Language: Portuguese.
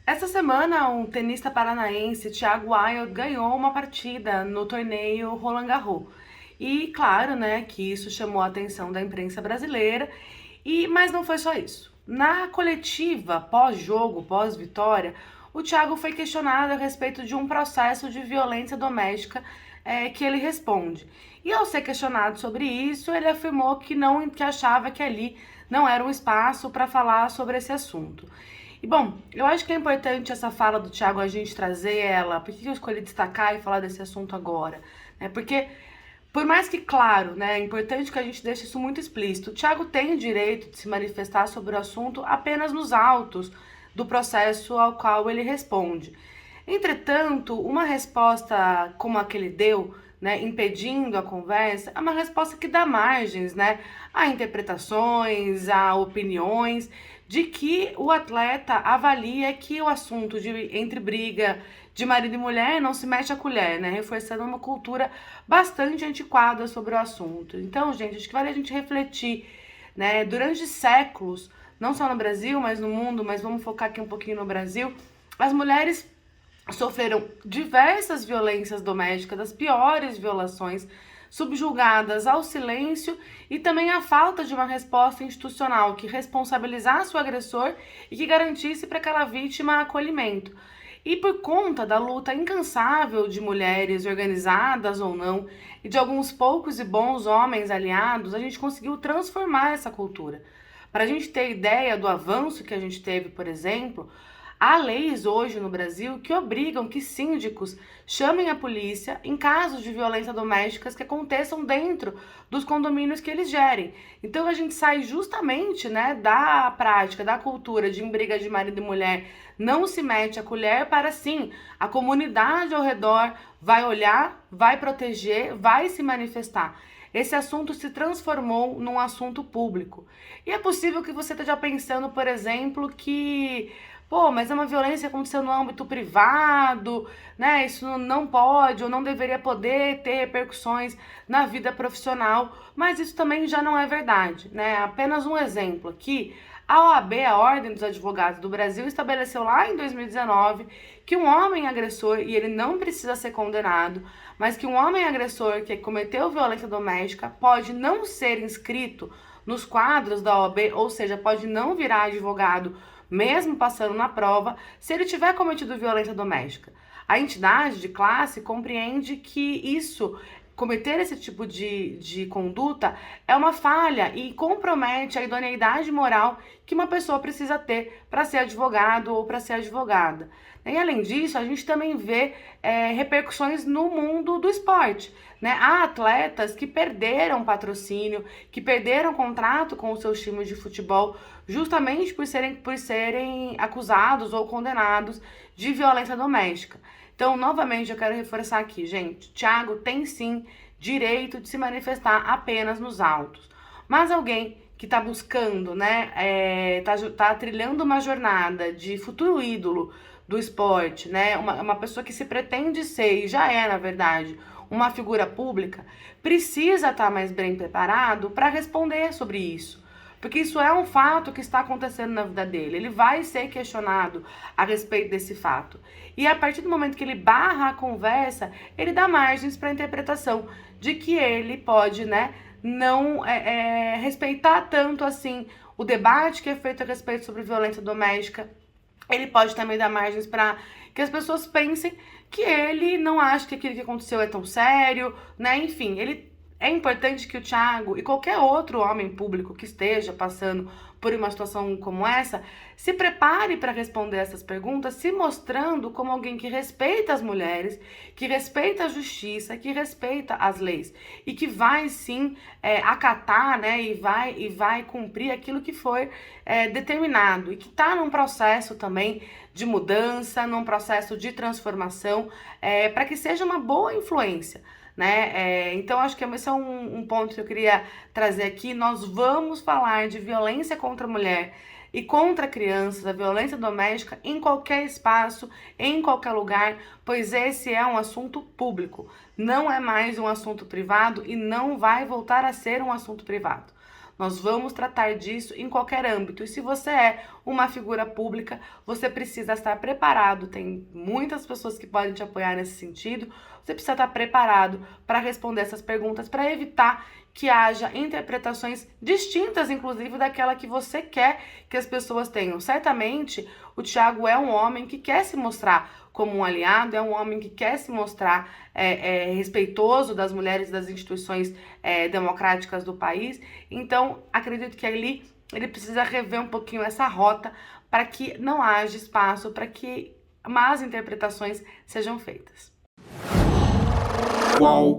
Essa semana, um tenista paranaense, Thiago Wilde, ganhou uma partida no torneio Roland Garros. E claro, né, que isso chamou a atenção da imprensa brasileira, mas não foi só isso. Na coletiva pós-jogo, pós-vitória, o Thiago foi questionado a respeito de um processo de violência doméstica que ele responde. E ao ser questionado sobre isso, ele afirmou que achava que ali não era um espaço para falar sobre esse assunto. E bom, eu acho que é importante essa fala do Thiago a gente trazer ela. Por que eu escolhi destacar e falar desse assunto agora? Porque, por mais que, claro, né, é importante que a gente deixe isso muito explícito, o Thiago tem o direito de se manifestar sobre o assunto apenas nos autos do processo ao qual ele responde. Entretanto, uma resposta como a que ele deu, né, impedindo a conversa, é uma resposta que dá margens, né, a interpretações, a opiniões, de que o atleta avalia que o assunto entre briga de marido e mulher não se mexe a colher, né, reforçando uma cultura bastante antiquada sobre o assunto. Então, gente, acho que vale a gente refletir, né, durante séculos, não só no Brasil, mas no mundo, mas vamos focar aqui um pouquinho no Brasil, as mulheres sofreram diversas violências domésticas, das piores violações, subjugadas ao silêncio e também à falta de uma resposta institucional que responsabilizasse o agressor e que garantisse para aquela vítima acolhimento. E por conta da luta incansável de mulheres, organizadas ou não, e de alguns poucos e bons homens aliados, a gente conseguiu transformar essa cultura. Para a gente ter ideia do avanço que a gente teve, por exemplo, há leis hoje no Brasil que obrigam que síndicos chamem a polícia em casos de violência doméstica que aconteçam dentro dos condomínios que eles gerem. Então a gente sai justamente, né, da prática, da cultura de em briga de marido e mulher não se mete a colher para sim, a comunidade ao redor vai olhar, vai proteger, vai se manifestar. Esse assunto se transformou num assunto público. E é possível que você esteja pensando, por exemplo, que pô, mas é uma violência que aconteceu no âmbito privado, né? Isso não pode ou não deveria poder ter repercussões na vida profissional, mas isso também já não é verdade, né? Apenas um exemplo aqui. A OAB, a Ordem dos Advogados do Brasil, estabeleceu lá em 2019 que um homem agressor, e ele não precisa ser condenado, mas que um homem agressor que cometeu violência doméstica pode não ser inscrito nos quadros da OAB, ou seja, pode não virar advogado mesmo passando na prova, se ele tiver cometido violência doméstica. A entidade de classe compreende que cometer esse tipo de conduta é uma falha e compromete a idoneidade moral que uma pessoa precisa ter para ser advogado ou para ser advogada. E além disso, a gente também vê repercussões no mundo do esporte. Né? Há atletas que perderam patrocínio, que perderam contrato com os seus times de futebol, justamente por serem acusados ou condenados de violência doméstica. Então, novamente, eu quero reforçar aqui, gente, Thiago tem sim direito de se manifestar apenas nos autos. Mas alguém que está buscando, né, tá trilhando uma jornada de futuro ídolo do esporte, né, uma pessoa que se pretende ser, e já é, na verdade, uma figura pública, precisa estar mais bem preparado para responder sobre isso. Porque isso é um fato que está acontecendo na vida dele. Ele vai ser questionado a respeito desse fato. E a partir do momento que ele barra a conversa, ele dá margens para a interpretação de que ele pode, né, não respeitar tanto assim o debate que é feito a respeito sobre violência doméstica. Ele pode também dar margens para que as pessoas pensem que ele não acha que aquilo que aconteceu é tão sério, né? Enfim, é importante que o Thiago e qualquer outro homem público que esteja passando por uma situação como essa se prepare para responder essas perguntas, se mostrando como alguém que respeita as mulheres, que respeita a justiça, que respeita as leis e que vai sim acatar, né, e vai cumprir aquilo que foi determinado e que está num processo também de mudança, num processo de transformação, para que seja uma boa influência. Né? Então, acho que esse é um ponto que eu queria trazer aqui. Nós vamos falar de violência contra a mulher e contra crianças, a violência doméstica, em qualquer espaço, em qualquer lugar, pois esse é um assunto público, não é mais um assunto privado e não vai voltar a ser um assunto privado. Nós vamos tratar disso em qualquer âmbito. E se você é uma figura pública, você precisa estar preparado. Tem muitas pessoas que podem te apoiar nesse sentido. Você precisa estar preparado para responder essas perguntas, para evitar que haja interpretações distintas, inclusive, daquela que você quer que as pessoas tenham. Certamente, o Thiago é um homem que quer se mostrar como um aliado, é um homem que quer se mostrar respeitoso das mulheres, das instituições democráticas do país. Então, acredito que ele precisa rever um pouquinho essa rota para que não haja espaço para que más interpretações sejam feitas. Qual